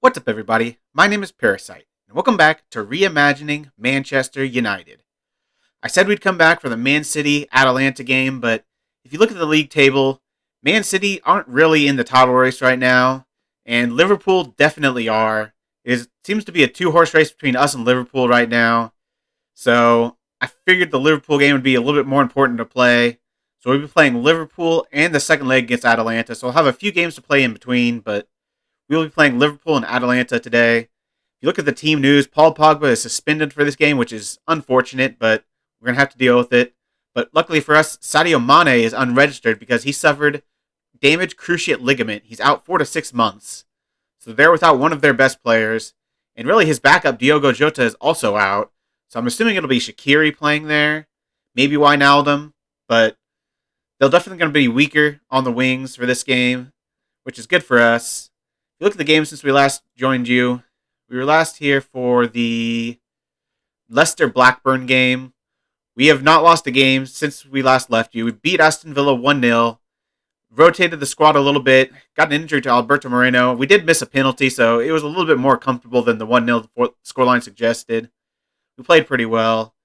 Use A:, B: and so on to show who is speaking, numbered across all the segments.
A: What's up, everybody? My name is Parasite, and welcome back to Reimagining Manchester United. I said we'd come back for the Man City Atalanta game, but if you look at the league table, Man City aren't really in the title race right now, and Liverpool definitely are. It seems to be a two-horse race between us and Liverpool right now, so I figured the Liverpool game would be a little bit more important to play. So we'll be playing Liverpool and the second leg against Atalanta, so we'll have a few games to play in between, but we will be playing Liverpool and Atalanta today. If you look at the team news, Paul Pogba is suspended for this game, which is unfortunate, but we're going to have to deal with it. But luckily for us, Sadio Mane is unregistered because he suffered damaged cruciate ligament. He's out 4 to 6 months. So they're without one of their best players. And really, his backup, Diogo Jota, is also out. So I'm assuming it'll be Shaqiri playing there. Maybe Wijnaldum. But they're definitely going to be weaker on the wings for this game, which is good for us. If you look at the game since we last joined you, we were last here for the Leicester Blackburn game. We have not lost a game since we last left you. We beat Aston Villa 1-0, rotated the squad a little bit, got an injury to Alberto Moreno. We did miss a penalty, so it was a little bit more comfortable than the 1-0 scoreline suggested. We played pretty well.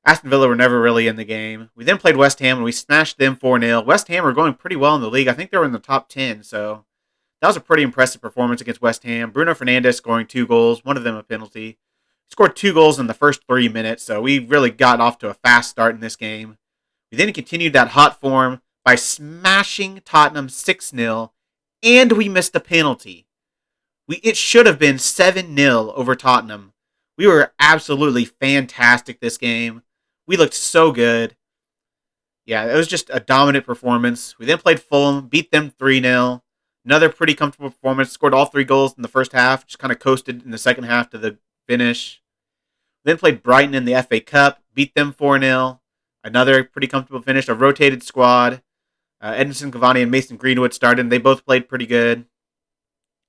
A: Aston Villa were never really in the game. We then played West Ham, and we smashed them 4-0. West Ham were going pretty well in the league. I think they were in the top 10, so that was a pretty impressive performance against West Ham. Bruno Fernandes scoring 2 goals, one of them a penalty. Scored 2 goals in the first 3 minutes, so we really got off to a fast start in this game. We then continued that hot form by smashing Tottenham 6-0, and we missed a penalty. It should have been 7-0 over Tottenham. We were absolutely fantastic this game. We looked so good. Yeah, it was just a dominant performance. We then played Fulham, beat them 3-0. Another pretty comfortable performance. Scored all 3 goals in the first half. Just kind of coasted in the second half to the finish. Then played Brighton in the FA Cup. Beat them 4-0. Another pretty comfortable finish. A rotated squad. Edinson Cavani and Mason Greenwood started. And they both played pretty good.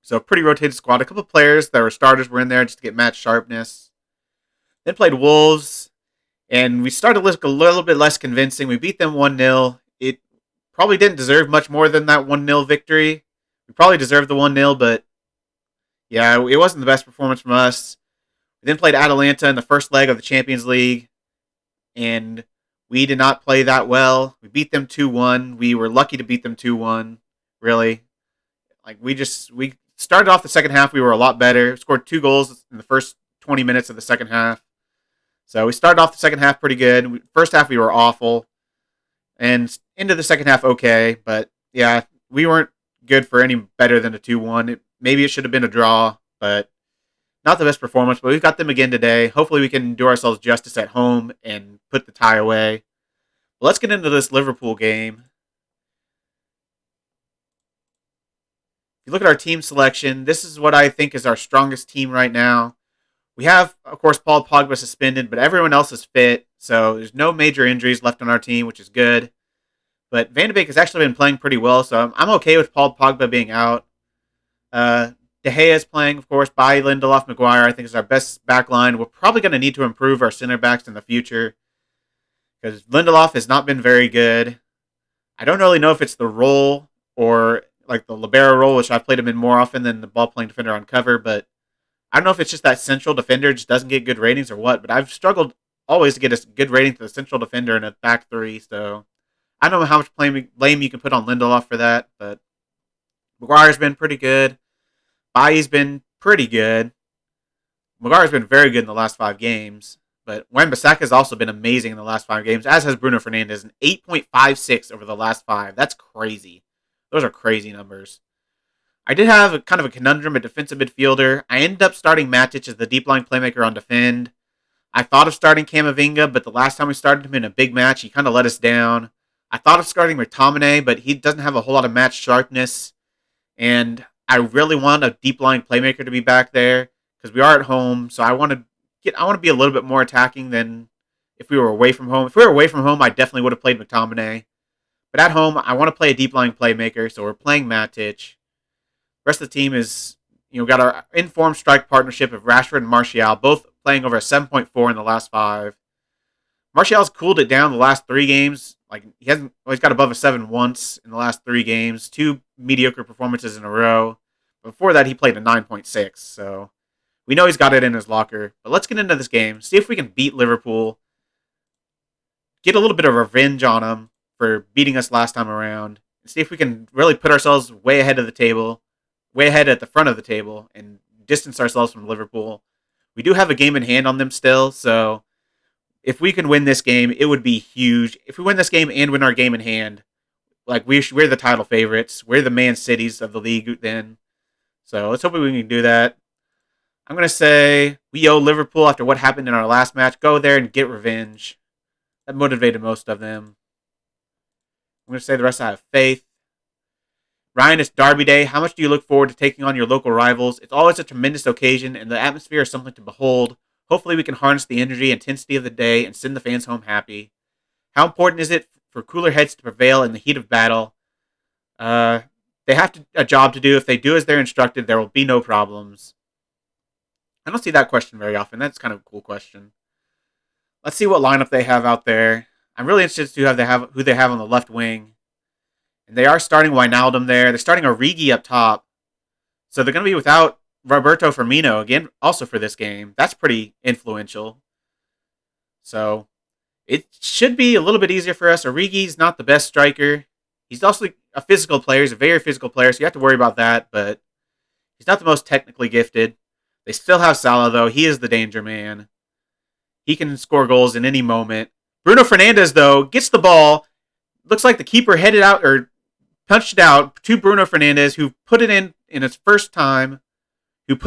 A: So a pretty rotated squad. A couple of players that were starters were in there just to get match sharpness. Then played Wolves. And we started to look a little bit less convincing. We beat them 1-0. It probably didn't deserve much more than that 1-0 victory. We probably deserved the 1-0, but yeah, it wasn't the best performance from us. We then played Atalanta in the first leg of the Champions League, and we did not play that well. We beat them 2-1. We were lucky to beat them 2-1, really. We started off the second half, we were a lot better. Scored 2 goals in the first 20 minutes of the second half. So we started off the second half pretty good. First half, we were awful. And into the second half, okay. But yeah, we weren't good for any better than a 2-1. Maybe it should have been a draw, but not the best performance. But we've got them again today. Hopefully we can do ourselves justice at home and put the tie away. But let's get into this Liverpool game. If you look at our team selection, this is what I think is our strongest team right now. We have, of course, Paul Pogba suspended, but everyone else is fit. So there's no major injuries left on our team, which is good. But Van de Beek has actually been playing pretty well, so I'm okay with Paul Pogba being out. De Gea is playing, of course, by Lindelof. Maguire, I think, is our best back line. We're probably going to need to improve our center backs in the future because Lindelof has not been very good. I don't really know if it's the role or like the libero role, which I've played him in more often than the ball-playing defender on cover, but I don't know if it's just that central defender just doesn't get good ratings or what, but I've struggled always to get a good rating to the central defender in a back three, so I don't know how much blame you can put on Lindelof for that, but Maguire's been pretty good. Bailly's been pretty good. Maguire's been very good in the last 5 games, but Wan-Bissaka has also been amazing in the last 5 games, as has Bruno Fernandes, an 8.56 over the last 5. That's crazy. Those are crazy numbers. I did have kind of a conundrum at defensive midfielder. I ended up starting Matic as the deep line playmaker on defend. I thought of starting Camavinga, but the last time we started him in a big match, he kind of let us down. I thought of starting McTominay, but he doesn't have a whole lot of match sharpness. And I really want a deep line playmaker to be back there because we are at home. So I want to be a little bit more attacking than if we were away from home. If we were away from home, I definitely would have played McTominay. But at home, I want to play a deep line playmaker. So we're playing Matic. The rest of the team is, got our informed strike partnership of Rashford and Martial, both playing over a 7.4 in the last 5. Martial's cooled it down the last 3 games. He's got above a 7 once in the last 3 games. 2 mediocre performances in a row. Before that, he played a 9.6, so we know he's got it in his locker. But let's get into this game, see if we can beat Liverpool, get a little bit of revenge on them for beating us last time around, and see if we can really put ourselves way ahead of the table, way ahead at the front of the table, and distance ourselves from Liverpool. We do have a game in hand on them still, so if we can win this game, it would be huge. If we win this game and win our game in hand, like we're the title favorites. We're the Man Cities of the league then. So let's hope we can do that. I'm going to say we owe Liverpool after what happened in our last match. Go there and get revenge. That motivated most of them. I'm going to say the rest I have faith. Ryan, it's Derby Day. How much do you look forward to taking on your local rivals? It's always a tremendous occasion, and the atmosphere is something to behold. Hopefully we can harness the energy and intensity of the day and send the fans home happy. How important is it for cooler heads to prevail in the heat of battle? They have a job to do. If they do as they're instructed, there will be no problems. I don't see that question very often. That's kind of a cool question. Let's see what lineup they have out there. I'm really interested to who they have on the left wing. And they are starting Wijnaldum there. They're starting Origi up top. So they're going to be without Roberto Firmino, again, also for this game. That's pretty influential. So it should be a little bit easier for us. Origi's not the best striker. He's also a physical player. He's a very physical player, so you have to worry about that. But he's not the most technically gifted. They still have Salah, though. He is the danger man. He can score goals in any moment. Bruno Fernandes, though, gets the ball. Looks like the keeper headed out or punched it out to Bruno Fernandes, who put it in its first time. Get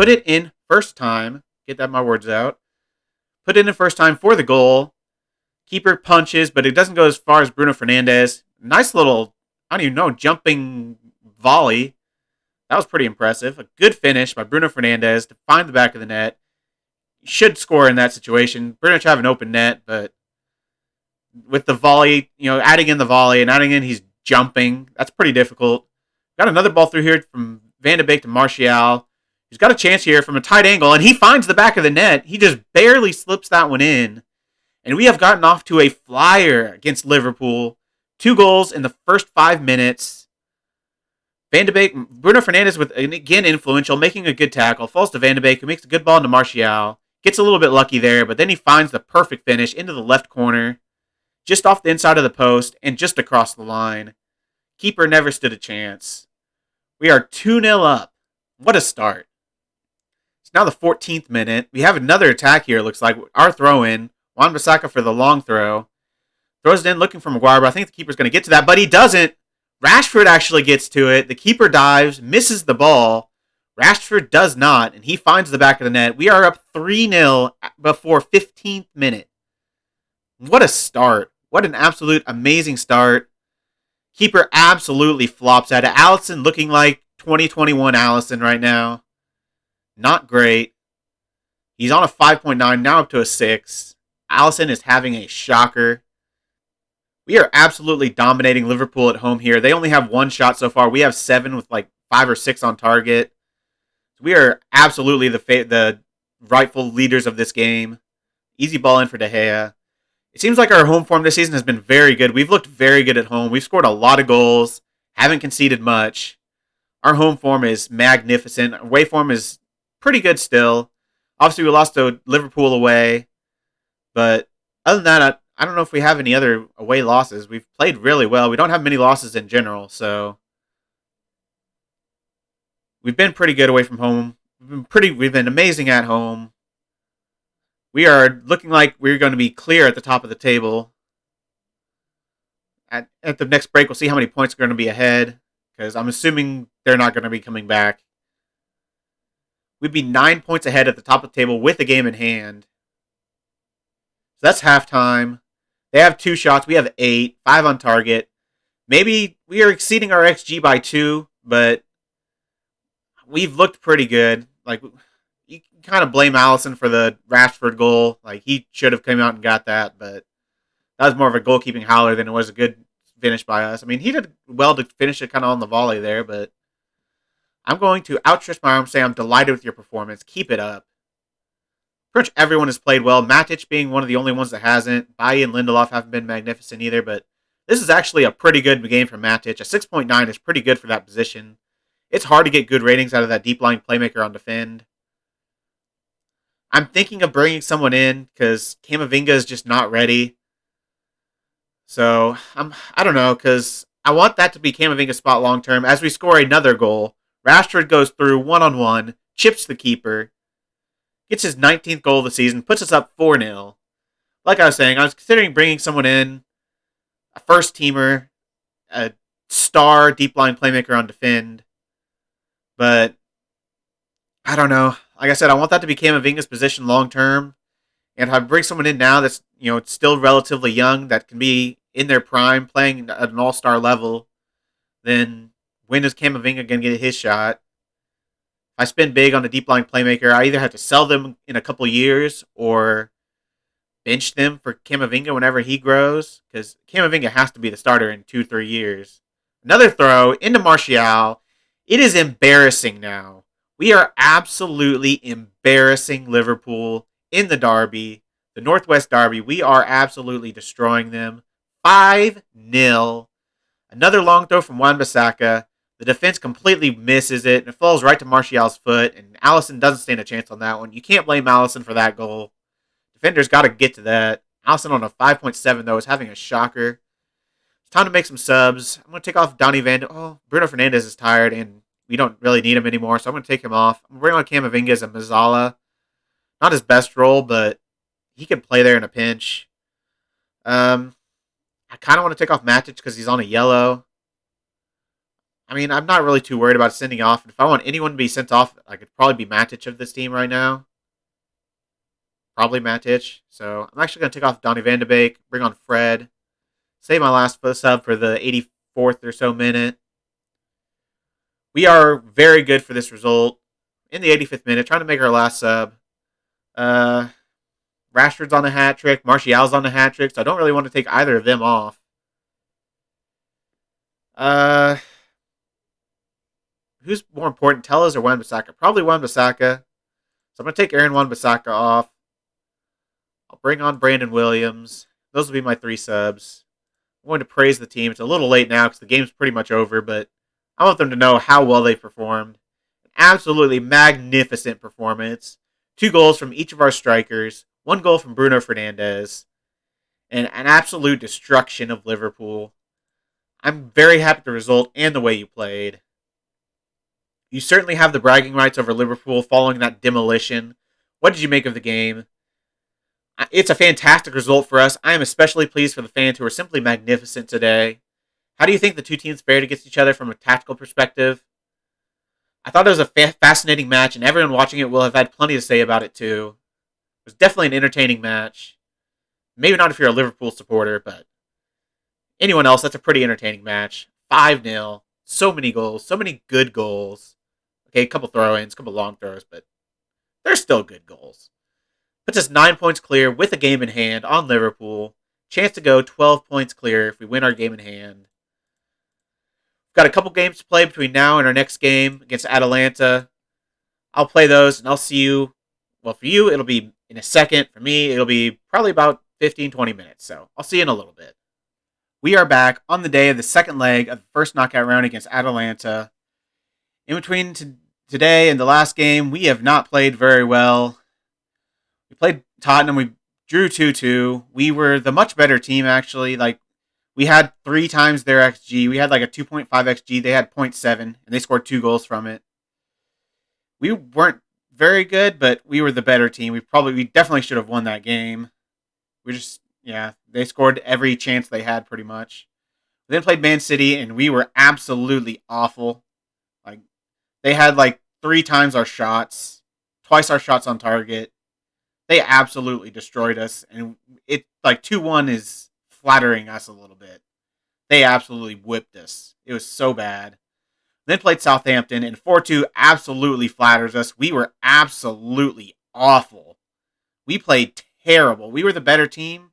A: that my words out. Put it in first time for the goal. Keeper punches, but it doesn't go as far as Bruno Fernandes. Nice little, I don't even know, jumping volley. That was pretty impressive. A good finish by Bruno Fernandes to find the back of the net. Should score in that situation. Pretty much have an open net, but with the volley, adding in the volley and adding in he's jumping, that's pretty difficult. Got another ball through here from Van de Beek to Martial. He's got a chance here from a tight angle, and he finds the back of the net. He just barely slips that one in. And we have gotten off to a flyer against Liverpool. 2 goals in the first 5 minutes. Van de Beek, Bruno Fernandes, with again influential, making a good tackle. Falls to Van de Beek, who makes a good ball into Martial. Gets a little bit lucky there, but then he finds the perfect finish into the left corner. Just off the inside of the post and just across the line. Keeper never stood a chance. We are 2-0 up. What a start. It's now the 14th minute. We have another attack here, looks like. Our throw-in. Wan-Bissaka for the long throw. Throws it in looking for Maguire, but I think the keeper's going to get to that, but he doesn't. Rashford actually gets to it. The keeper dives, misses the ball. Rashford does not, and he finds the back of the net. We are up 3-0 before 15th minute. What a start. What an absolute amazing start. Keeper absolutely flops at it. Alisson looking like 2021 Alisson right now. Not great. He's on a 5.9, now up to a 6. Alisson is having a shocker. We are absolutely dominating Liverpool at home here. They only have 1 shot so far. We have 7 with like 5 or 6 on target. We are absolutely the rightful leaders of this game. Easy ball in for De Gea. It seems like our home form this season has been very good. We've looked very good at home. We've scored a lot of goals. Haven't conceded much. Our home form is magnificent. Our away form is pretty good still. Obviously, we lost to Liverpool away. But other than that, I don't know if we have any other away losses. We've played really well. We don't have many losses in general, so we've been pretty good away from home. We've been amazing at home. We are looking like we're going to be clear at the top of the table. At the next break, we'll see how many points are going to be ahead, because I'm assuming they're not going to be coming back. We'd be 9 points ahead at the top of the table with a game in hand. So that's halftime. They have 2 shots. We have 8, 5 on target. Maybe we are exceeding our XG by 2, but we've looked pretty good. Like, you can kind of blame Alisson for the Rashford goal. Like, he should have come out and got that, but that was more of a goalkeeping howler than it was a good finish by us. I mean, he did well to finish it kind of on the volley there, but I'm going to outstretch my arm and say I'm delighted with your performance. Keep it up. Pretty much everyone has played well. Matic being one of the only ones that hasn't. Bailly and Lindelof haven't been magnificent either, but this is actually a pretty good game for Matic. A 6.9 is pretty good for that position. It's hard to get good ratings out of that deep lying playmaker on defend. I'm thinking of bringing someone in because Camavinga is just not ready. So I don't know, because I want that to be Camavinga's spot long term. As we score another goal, Rashford goes through 1-on-1, chips the keeper, gets his 19th goal of the season, puts us up 4-0. Like I was saying, I was considering bringing someone in, a first teamer, a star deep line playmaker on defend, but I don't know. Like I said, I want that to be Camavinga's position long term. And if I bring someone in now that's still relatively young, that can be in their prime, playing at an all-star level, then when is Camavinga going to get his shot? If I spend big on a deep line playmaker, I either have to sell them in a couple years or bench them for Camavinga whenever he grows, because Camavinga has to be the starter in 2-3 years. Another throw into Martial. It is embarrassing now. We are absolutely embarrassing Liverpool in the derby, the Northwest Derby. We are absolutely destroying them. 5-0. Another long throw from Wan-Bissaka. The defense completely misses it, and it falls right to Martial's foot, and Alisson doesn't stand a chance on that one. You can't blame Alisson for that goal. Defenders got to get to that. Alisson on a 5.7, though, is having a shocker. It's time to make some subs. I'm going to take off Donny Van... Oh, Bruno Fernandes is tired, and we don't really need him anymore, so I'm going to take him off. I'm bringing on Camavinga as a Mazzala. Not his best role, but he can play there in a pinch. I kind of want to take off Matic because he's on a yellow. I mean, I'm not really too worried about sending off. If I want anyone to be sent off, I could probably be Matic of this team right now. Probably Matic. So I'm actually going to take off Donny van de Beek, bring on Fred. Save my last sub for the 84th or so minute. We are very good for this result. In the 85th minute, trying to make our last sub. Rashford's on a hat trick. Martial's on a hat trick. So I don't really want to take either of them off. Who's more important, Tellez or Wan-Bissaka? Probably Wan-Bissaka. So I'm going to take Aaron Wan-Bissaka off. I'll bring on Brandon Williams. Those will be my 3 subs. I'm going to praise the team. It's a little late now because the game's pretty much over, but I want them to know how well they performed. An absolutely magnificent performance. 2 goals from each of our strikers. 1 goal from Bruno Fernandes. And an absolute destruction of Liverpool. I'm very happy with the result and the way you played. You certainly have the bragging rights over Liverpool following that demolition. What did you make of the game? It's a fantastic result for us. I am especially pleased for the fans who are simply magnificent today. How do you think the two teams fared against each other from a tactical perspective? I thought it was a fascinating match, and everyone watching it will have had plenty to say about it too. It was definitely an entertaining match. Maybe not if you're a Liverpool supporter, but anyone else, that's a pretty entertaining match. 5-0. So many goals. So many good goals. Okay, a couple throw-ins, a couple long throws, but they're still good goals. Puts us 9 points clear with a game in hand on Liverpool. Chance to go 12 points clear if we win our game in hand. Got a couple games to play between now and our next game against Atalanta. I'll play those, and I'll see you. Well, for you, it'll be in a second. For me, it'll be probably about 15-20 minutes. So I'll see you in a little bit. We are back on the day of the second leg of the first knockout round against Atalanta. In between today and the last game, we have not played very well. We played Tottenham. We drew 2-2. We were the much better team, actually. We had 3 times their XG. We had a 2.5 XG. They had 0.7, and they scored 2 goals from it. We weren't very good, but we were the better team. We definitely should have won that game. They scored every chance they had pretty much. We then played Man City, and we were absolutely awful. They had 3 times our shots, twice our shots on target. They absolutely destroyed us, and 2-1 is flattering us a little bit. They absolutely whipped us. It was so bad. Then played Southampton, and 4-2 absolutely flatters us. We were absolutely awful. We played terrible. We were the better team.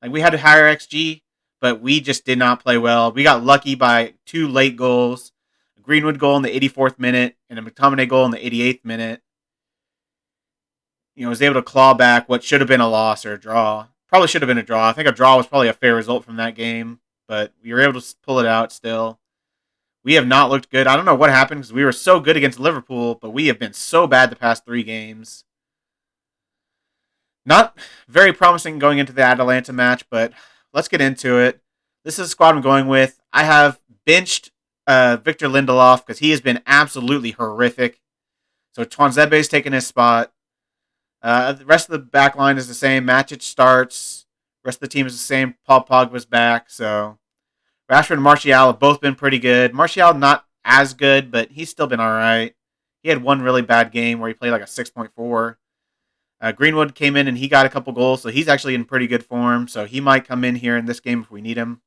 A: We had a higher XG, but we just did not play well. We got lucky by 2 late goals. A Greenwood goal in the 84th minute, and a McTominay goal in the 88th minute. Was able to claw back what should have been a loss or a draw. Probably should have been a draw. I think a draw was probably a fair result from that game, but we were able to pull it out still. We have not looked good. I don't know what happened because we were so good against Liverpool, but we have been so bad the past 3 games. Not very promising going into the Atalanta match, but let's get into it. This is the squad I'm going with. I have benched Victor Lindelof because he has been absolutely horrific. So Twanzebe's taking his spot. The rest of the back line is the same. Matic starts. The rest of the team is the same. Paul Pogba's back. So Rashford and Martial have both been pretty good. Martial not as good, but he's still been all right. He had one really bad game where he played like a 6.4. Greenwood came in and he got a couple goals, so he's actually in pretty good form. So he might come in here in this game if we need him.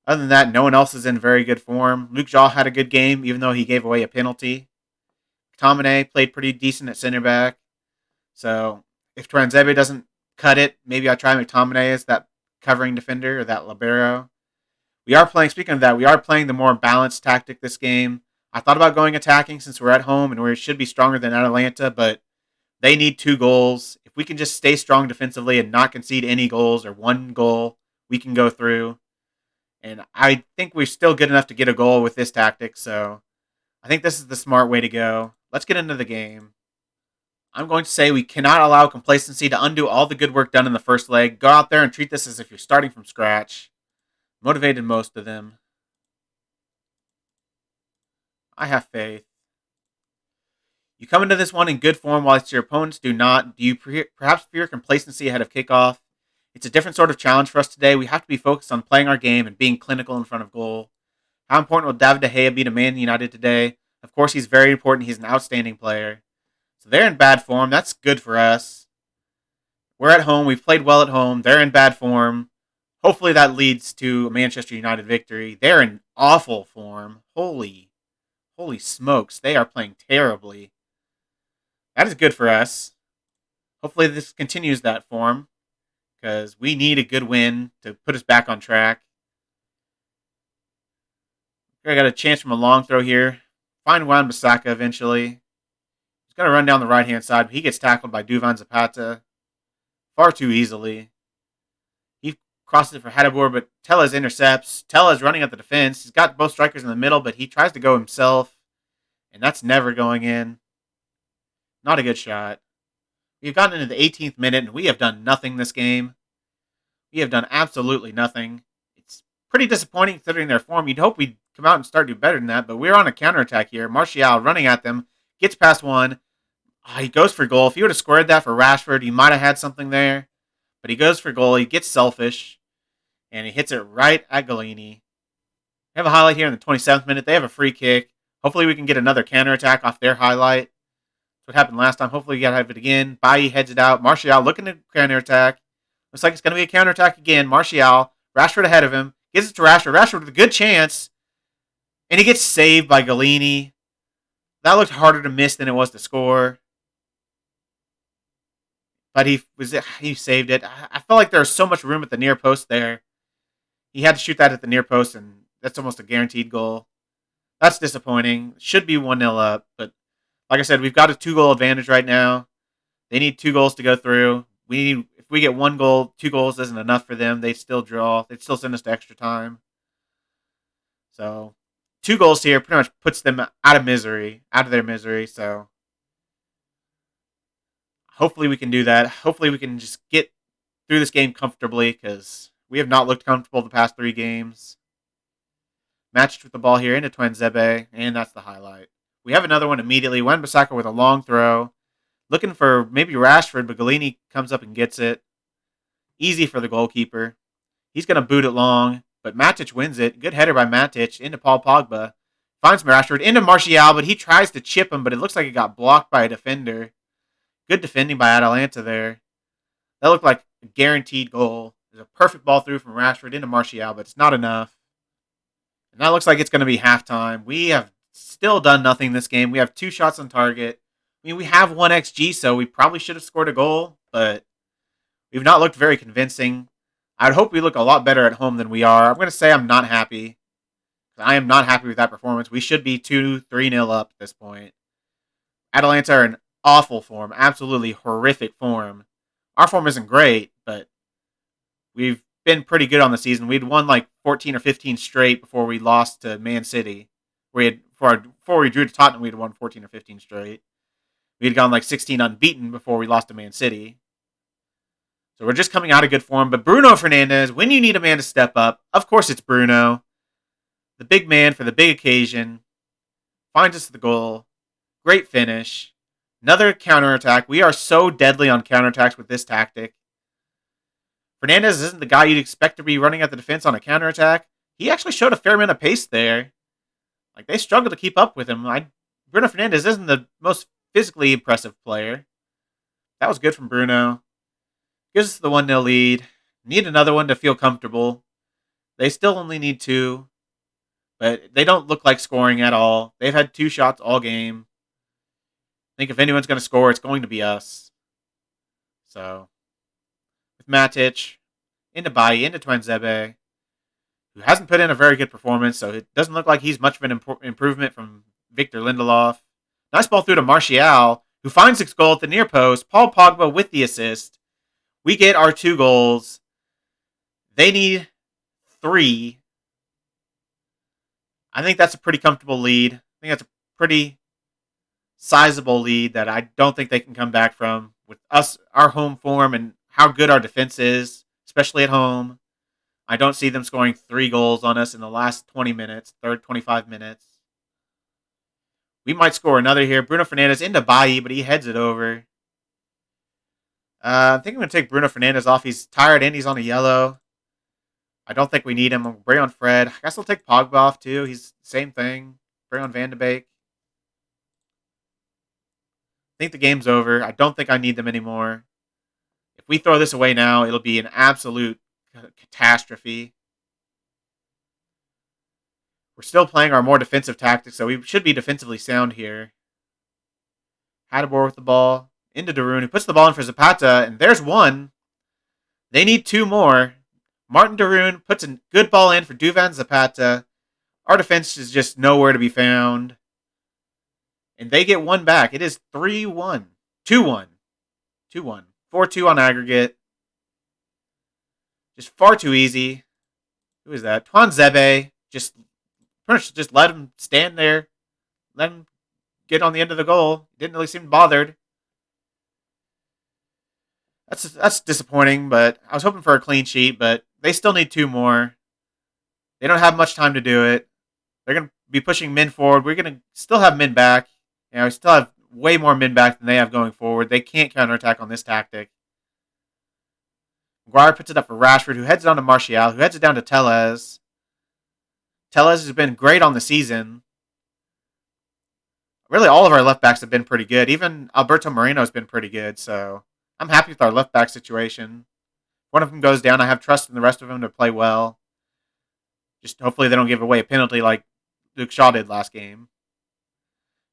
A: Other than that, no one else is in very good form. Luke Shaw had a good game, even though he gave away a penalty. Tomine played pretty decent at center back. So if Twanzebe doesn't cut it, maybe I try McTominay as that covering defender or that libero. We are playing, speaking of that, we are playing the more balanced tactic this game. I thought about going attacking since we're at home and we should be stronger than Atalanta, but they need 2 goals. If we can just stay strong defensively and not concede any goals or 1 goal, we can go through. And I think we're still good enough to get a goal with this tactic, so I think this is the smart way to go. Let's get into the game. I'm going to say we cannot allow complacency to undo all the good work done in the first leg. Go out there and treat this as if you're starting from scratch. Motivated most of them. I have faith. You come into this one in good form whilst your opponents do not. Do you perhaps fear complacency ahead of kickoff? It's a different sort of challenge for us today. We have to be focused on playing our game and being clinical in front of goal. How important will David De Gea be to Man United today? Of course, he's very important. He's an outstanding player. So they're in bad form. That's good for us. We're at home. We've played well at home. They're in bad form. Hopefully that leads to a Manchester United victory. They're in awful form. Holy smokes. They are playing terribly. That is good for us. Hopefully this continues that form because we need a good win to put us back on track. I got a chance from a long throw here. Find Wan-Bissaka eventually. He's going to run down the right-hand side, but he gets tackled by Duvan Zapata far too easily. He crosses it for Hadabur, but Tellez intercepts. Tellez running at the defense. He's got both strikers in the middle, but he tries to go himself, and that's never going in. Not a good shot. We've gotten into the 18th minute, and we have done nothing this game. We have done absolutely nothing. It's pretty disappointing considering their form. You'd hope we'd come out and start to do better than that, but we're on a counterattack here. Martial running at them, gets past one. He goes for goal. If he would have squared that for Rashford, he might have had something there. But he goes for goal. He gets selfish, and he hits it right at Galini. We have a highlight here in the 27th minute. They have a free kick. Hopefully we can get another counterattack off their highlight. That's what happened last time. Hopefully we got to have it again. Bailly heads it out. Martial looking to counterattack. Looks like it's going to be a counterattack again. Martial, Rashford ahead of him. Gives it to Rashford. Rashford with a good chance. And he gets saved by Galini. That looked harder to miss than it was to score. But he saved it. I felt like there was so much room at the near post there. He had to shoot that at the near post, and that's almost a guaranteed goal. That's disappointing. Should be 1-0 up, but like I said, we've got a 2-goal advantage right now. They need 2 goals to go through. If we get 1 goal, 2 goals isn't enough for them. They still draw. They'd still send us to extra time. So 2 goals here pretty much puts them out of their misery. So hopefully we can do that. Hopefully we can just get through this game comfortably because we have not looked comfortable the past 3 games. Matched with the ball here into Twanzebe, and that's the highlight. We have another one immediately. Wan-Bissaka with a long throw. Looking for maybe Rashford, but Galini comes up and gets it. Easy for the goalkeeper. He's going to boot it long, but Matic wins it. Good header by Matic into Paul Pogba. Finds Rashford into Martial, but he tries to chip him, but it looks like it got blocked by a defender. Good defending by Atalanta there. That looked like a guaranteed goal. There's a perfect ball through from Rashford into Martial, but it's not enough. And that looks like it's going to be halftime. We have still done nothing this game. We have 2 shots on target. I mean, we have 1 XG, so we probably should have scored a goal, but we've not looked very convincing. I'd hope we look a lot better at home than we are. I'm going to say I'm not happy. I am not happy with that performance. We should be 2-3-0 up at this point. Atalanta are in awful form, absolutely horrific form. Our form isn't great, but we've been pretty good on the season. We'd won like 14 or 15 straight before we lost to Man City. Before we drew to Tottenham, we'd won 14 or 15 straight. We had gone like 16 unbeaten before we lost to Man City. So we're just coming out of good form. But Bruno Fernandes, when you need a man to step up, of course it's Bruno. The big man for the big occasion. Finds us the goal. Great finish. Another counterattack. We are so deadly on counterattacks with this tactic. Fernandes isn't the guy you'd expect to be running at the defense on a counterattack. He actually showed a fair amount of pace there. Like, they struggled to keep up with him. Bruno Fernandes isn't the most physically impressive player. That was good from Bruno. Gives us the 1-0 lead. Need another one to feel comfortable. They still only need 2. But they don't look like scoring at all. They've had 2 shots all game. I think if anyone's going to score, it's going to be us. So, with Matic, into Bailly, into Twanzebe, who hasn't put in a very good performance, so it doesn't look like he's much of an improvement from Victor Lindelof. Nice ball through to Martial, who finds his goal at the near post. Paul Pogba with the assist. We get our 2 goals. They need 3. I think that's a pretty comfortable lead. I think that's a pretty sizable lead that I don't think they can come back from with us, our home form, and how good our defense is, especially at home. I don't see them scoring 3 goals on us in the last 20 minutes, 25 minutes. We might score another here. Bruno Fernandes into Bailly, but he heads it over. I think I'm going to take Bruno Fernandes off. He's tired and he's on a yellow. I don't think we need him. I'll bring on Fred. I guess I'll take Pogba off too. He's the same thing. Bring on Van de Beek. I think the game's over. I don't think I need them anymore. If we throw this away now, it'll be an absolute catastrophe. We're still playing our more defensive tactics, so we should be defensively sound here. Hadabor with the ball. Into Darun, who puts the ball in for Zapata, and there's 1. They need 2 more. Martin Darun puts a good ball in for Duvan Zapata. Our defense is just nowhere to be found. And they get 1 back. It is 3-1. 2-1. 2-1. 4-2 on aggregate. Just far too easy. Who is that? Twanzebe. Just let him stand there. Let him get on the end of the goal. Didn't really seem bothered. That's disappointing, but I was hoping for a clean sheet, but they still need 2 more. They don't have much time to do it. They're going to be pushing men forward. We're going to still have men back. We still have way more men back than they have going forward. They can't counterattack on this tactic. Maguire puts it up for Rashford, who heads it on to Martial, who heads it down to Tellez. Tellez has been great on the season. Really, all of our left backs have been pretty good. Even Alberto Moreno has been pretty good, so I'm happy with our left back situation. One of them goes down. I have trust in the rest of them to play well. Just hopefully they don't give away a penalty like Luke Shaw did last game.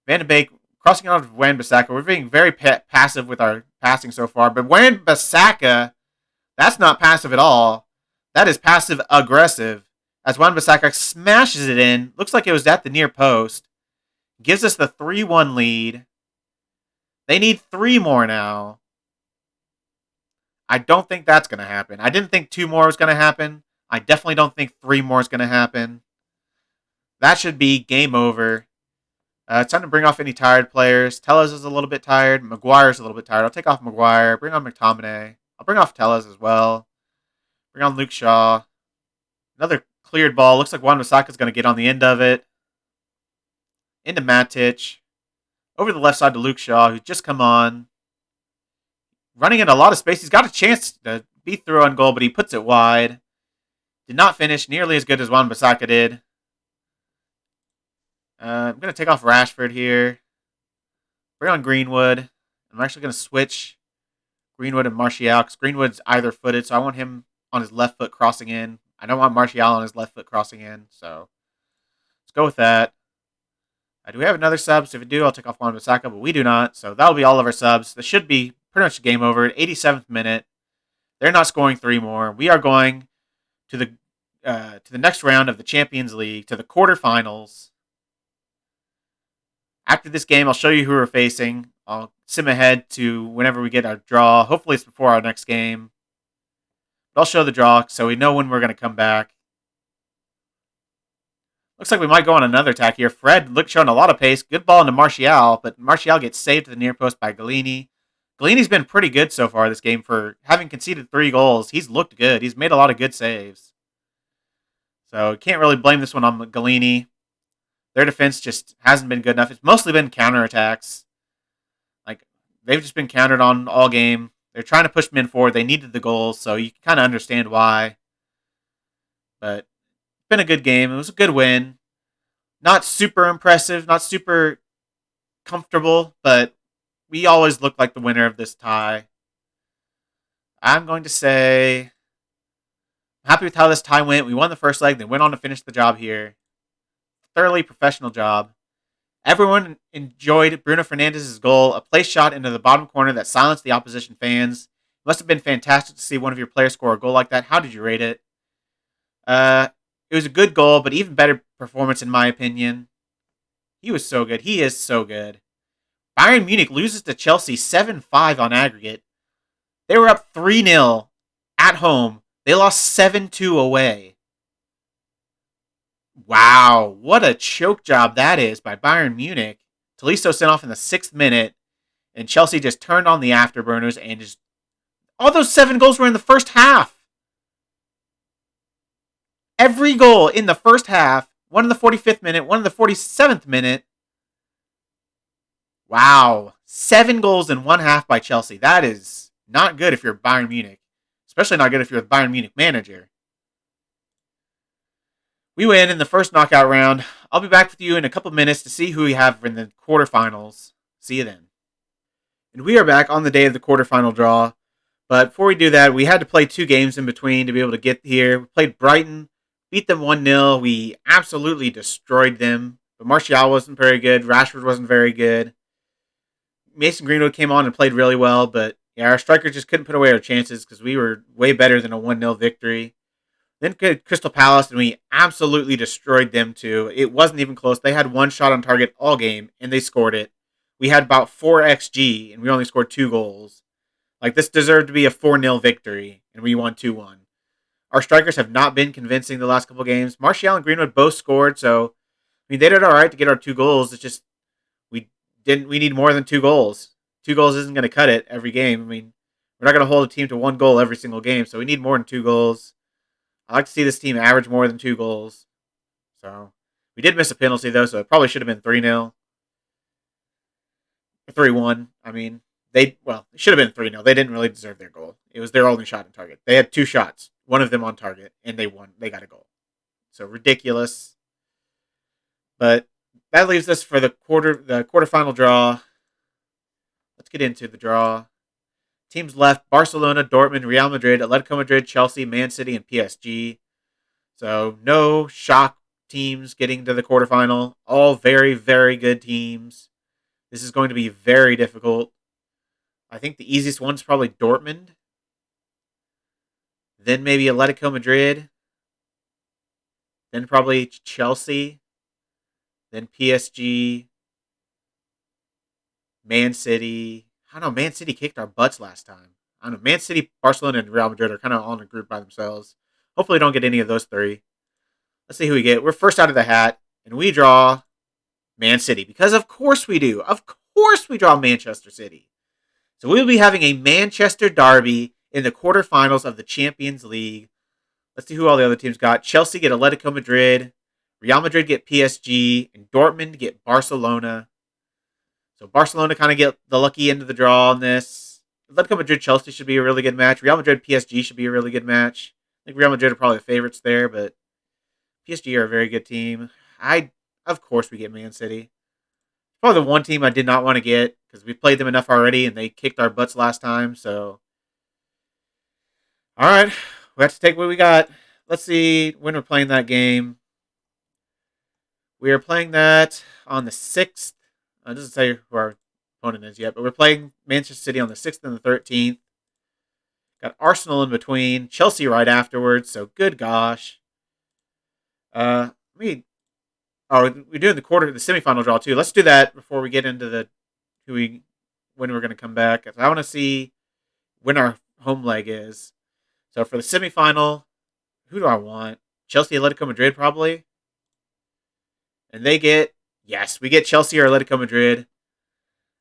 A: Van de Beek crossing out of Wan-Bissaka. We're being very passive with our passing so far, but Wan-Bissaka, that's not passive at all. That is passive-aggressive. As Wan-Bissaka smashes it in. Looks like it was at the near post. Gives us the 3-1 lead. They need 3 more now. I don't think that's going to happen. I didn't think 2 more was going to happen. I definitely don't think 3 more is going to happen. That should be game over. It's time to bring off any tired players. Tellez is a little bit tired. Maguire's a little bit tired. I'll take off Maguire. Bring on McTominay. I'll bring off Tellez as well. Bring on Luke Shaw. Another cleared ball. Looks like Wan-Bissaka's going to get on the end of it. Into Matic. Over the left side to Luke Shaw, who's just come on. Running in a lot of space. He's got a chance to be through on goal, but he puts it wide. Did not finish nearly as good as Wan-Bissaka did. I'm going to take off Rashford here. Bring on Greenwood. I'm actually going to switch Greenwood and Martial because Greenwood's either-footed, so I want him on his left foot crossing in. I don't want Martial on his left foot crossing in, so let's go with that. Do we have another sub? So if we do, I'll take off Wan-Bissaka, but we do not, so that'll be all of our subs. This should be pretty much game over at 87th minute. They're not scoring 3 more. We are going to the next round of the Champions League, to the quarterfinals. After this game, I'll show you who we're facing. I'll sim ahead to whenever we get our draw. Hopefully it's before our next game. But I'll show the draw so we know when we're going to come back. Looks like we might go on another attack here. Fred showing a lot of pace. Good ball into Martial, but Martial gets saved to the near post by Galini. Galini's been pretty good so far this game for having conceded 3 goals. He's looked good. He's made a lot of good saves. So can't really blame this one on Galini. Their defense just hasn't been good enough. It's mostly been counterattacks. Like, they've just been countered on all game. They're trying to push men forward. They needed the goals, so you can kind of understand why. But it's been a good game. It was a good win. Not super impressive, not super comfortable, but we always look like the winner of this tie. I'm going to say I'm happy with how this tie went. We won the first leg, then went on to finish the job here. Thoroughly professional job. Everyone enjoyed Bruno Fernandez's goal, a place shot into the bottom corner that silenced the opposition fans. It must have been fantastic to see one of your players score a goal like that. How did you rate it? It was a good goal, but even better performance in my opinion. He was so good. He is so good. Bayern Munich loses to Chelsea 7-5 on aggregate. They were up 3-0 at home. They lost 7-2 away. Wow, what a choke job that is by Bayern Munich. Tolisso sent off in the 6th minute, and Chelsea just turned on the afterburners and just... All those 7 goals were in the first half. Every goal in the first half, one in the 45th minute, one in the 47th minute. Wow, 7 goals in one half by Chelsea. That is not good if you're Bayern Munich. Especially not good if you're the Bayern Munich manager. We win in the first knockout round. I'll be back with you in a couple minutes to see who we have in the quarterfinals. See you then. And we are back on the day of the quarterfinal draw. But before we do that, we had to play 2 games in between to be able to get here. We played Brighton, beat them 1-0. We absolutely destroyed them. But Martial wasn't very good. Rashford wasn't very good. Mason Greenwood came on and played really well. But yeah, our strikers just couldn't put away our chances because we were way better than a 1-0 victory. Then Crystal Palace, and we absolutely destroyed them too. It wasn't even close. They had 1 shot on target all game, and they scored it. We had about 4 XG, and we only scored 2 goals. Like, this deserved to be a 4-0 victory, and we won 2-1. Our strikers have not been convincing the last couple games. Martial and Greenwood both scored, so I mean they did all right to get our 2 goals. It's just we need more than 2 goals. 2 goals isn't going to cut it every game. I mean, we're not going to hold a team to 1 goal every single game, so we need more than 2 goals. I like to see this team average more than 2 goals. So we did miss a penalty though, so it probably should have been 3-0. 3-1. I mean, it should have been 3-0. They didn't really deserve their goal. It was their only shot on target. They had 2 shots, one of them on target, and they won. They got a goal. So ridiculous. But that leaves us for the quarterfinal draw. Let's get into the draw. Teams left: Barcelona, Dortmund, Real Madrid, Atletico Madrid, Chelsea, Man City, and PSG. So no shock teams getting to the quarterfinal. All very, very good teams. This is going to be very difficult. I think the easiest one's probably Dortmund. Then maybe Atletico Madrid. Then probably Chelsea. Then PSG. Man City. I don't know. Man City kicked our butts last time. I don't know. Man City, Barcelona, and Real Madrid are kind of all in a group by themselves. Hopefully don't get any of those 3. Let's see who we get. We're first out of the hat. And we draw Man City. Because of course we do. Of course we draw Manchester City. So we'll be having a Manchester derby in the quarterfinals of the Champions League. Let's see who all the other teams got. Chelsea get Atletico Madrid. Real Madrid get PSG. And Dortmund get Barcelona. So Barcelona kind of get the lucky end of the draw on this. Atletico Madrid-Chelsea should be a really good match. Real Madrid-PSG should be a really good match. I think Real Madrid are probably the favorites there, but PSG are a very good team. Of course we get Man City. Probably the one team I did not want to get because we played them enough already and they kicked our butts last time. So, all right, we have to take what we got. Let's see when we're playing that game. We are playing that on the 6th. It doesn't say who our opponent is yet, but we're playing Manchester City on the 6th and the 13th. Got Arsenal in between, Chelsea right afterwards. So good gosh. We're doing the semifinal draw too. Let's do that before we get into when we're going to come back. I want to see when our home leg is. So for the semifinal, who do I want? Chelsea, Atletico Madrid, probably. And they get, yes, we get Chelsea or Atletico Madrid.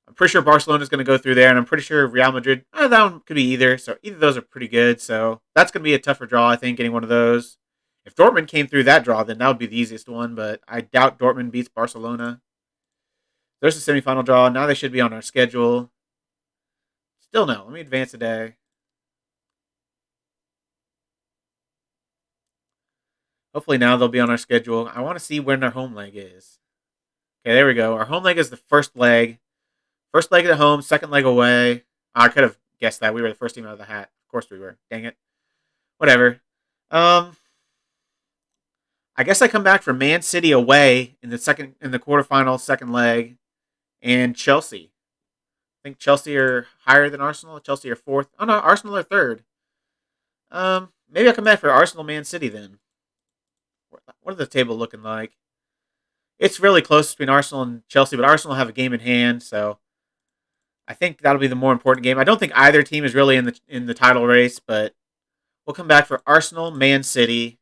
A: I'm pretty sure Barcelona is going to go through there, and I'm pretty sure Real Madrid, that one could be either. So either of those are pretty good. So that's going to be a tougher draw, I think, getting one of those. If Dortmund came through that draw, then that would be the easiest one, but I doubt Dortmund beats Barcelona. There's the semifinal draw. Now they should be on our schedule. Still no. Let me advance a day. Hopefully now they'll be on our schedule. I want to see when our home leg is. Okay, there we go. Our home leg is the first leg. First leg at home, second leg away. I could have guessed that. We were the first team out of the hat. Of course we were. Dang it. Whatever. I guess I come back from Man City away in the quarterfinal, second leg, and Chelsea. I think Chelsea are higher than Arsenal. Chelsea are fourth. Oh no, Arsenal are third. Maybe I'll come back for Arsenal Man City then. What is the table looking like? It's really close between Arsenal and Chelsea, but Arsenal have a game in hand, so I think that'll be the more important game. I don't think either team is really in the title race, but we'll come back for Arsenal, Man City.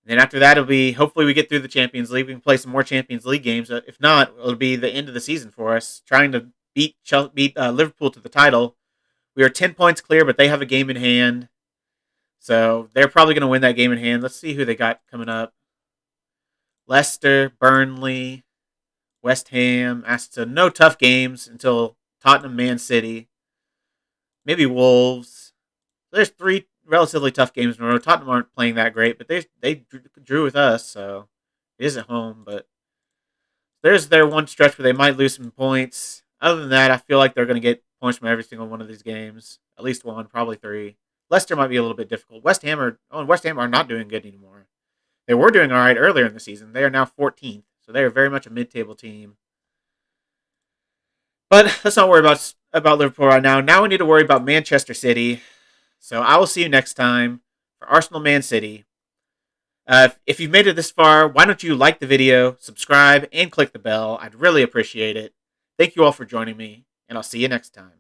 A: And then after that, it'll be hopefully we get through the Champions League. We can play some more Champions League games. If not, it'll be the end of the season for us, trying to beat Liverpool to the title. We are 10 points clear, but they have a game in hand. So they're probably going to win that game in hand. Let's see who they got coming up. Leicester, Burnley, West Ham. So no tough games until Tottenham, Man City. Maybe Wolves. There's 3 relatively tough games in a row. Tottenham aren't playing that great, but they drew with us, so it is at home. But there's their one stretch where they might lose some points. Other than that, I feel like they're going to get points from every single one of these games. At least one, probably 3. Leicester might be a little bit difficult. West Ham are not doing good anymore. They were doing all right earlier in the season. They are now 14th, so they are very much a mid-table team. But let's not worry about Liverpool right now. Now we need to worry about Manchester City. So I will see you next time for Arsenal Man City. If you've made it this far, why don't you like the video, subscribe, and click the bell? I'd really appreciate it. Thank you all for joining me, and I'll see you next time.